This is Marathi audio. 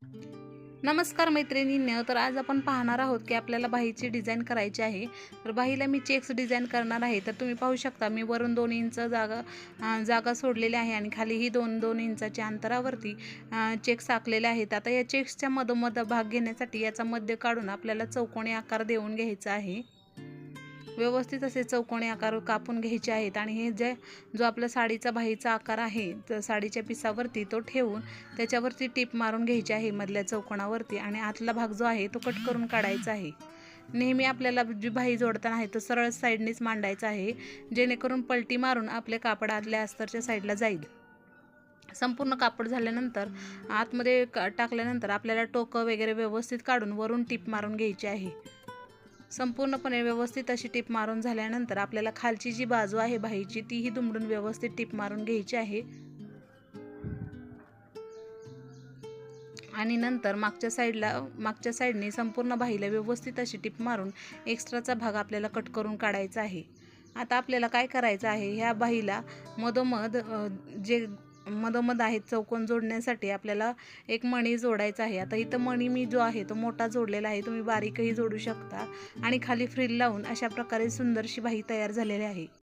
नमस्कार मैत्रिणींनो, तर आज आपण पाहणार आहोत की आपल्याला बाहीची डिझाईन करायची आहे। तर बाहीला मी चेक्स डिझाईन करणार आहे। तर तुम्ही पाहू शकता मी वरून 2 इंच जागा सोडलेली आहे आणि खालीही 2-2 इंचाच्या अंतरावरती चेक्स आखलेले आहेत। आता या चेक्सच्या मधोमध भाग घेण्यासाठी याचा मध्य काढून आपल्याला चौकोनी आकार देऊन घ्यायचा आहे। व्यवस्थित असे चौकोनी आकार कापून घ्यायचे आहेत आणि हे जो आपला साडीचा बाहीचा आकार आहे तर साडीच्या पिसावरती तो ठेवून त्याच्यावरती टीप मारून घ्यायची आहे मधल्या चौकोनावरती आणि आतला भाग जो आहे तो कट करून काढायचा आहे। नेहमी आपल्याला जी बाही जोडताना आहे तो सरळ साईडनीच मांडायचा आहे, जेणेकरून पलटी मारून आपले कापड आतल्या अस्तरच्या साईडला जाईल। संपूर्ण कापड झाल्यानंतर आतमध्ये टाकल्यानंतर आपल्याला टोकं वगैरे व्यवस्थित काढून वरून टीप मारून घ्यायची आहे। संपूर्णपणे व्यवस्थित अशी टीप मारून झाल्यानंतर आपल्याला खालची जी बाजू आहे बाहीची तीही दुमडून व्यवस्थित टीप मारून घ्यायची आहे आणि नंतर मागच्या साईडने संपूर्ण बाहीला व्यवस्थित अशी टीप मारून एक्स्ट्राचा भाग आपल्याला कट करून काढायचा आहे। आता आपल्याला काय करायचं आहे, ह्या बाहीला मधोमध आहेत चौकोन जोडण्यासाठी आपल्याला एक मणी जोडायचा आहे। आता इथं मणी मी जो आहे तो मोठा जोडलेला आहे, तुम्ही बारीकही जोडू शकता आणि खाली फ्रिल लावून अशा प्रकारे सुंदरशी बाही तयार झालेली आहे।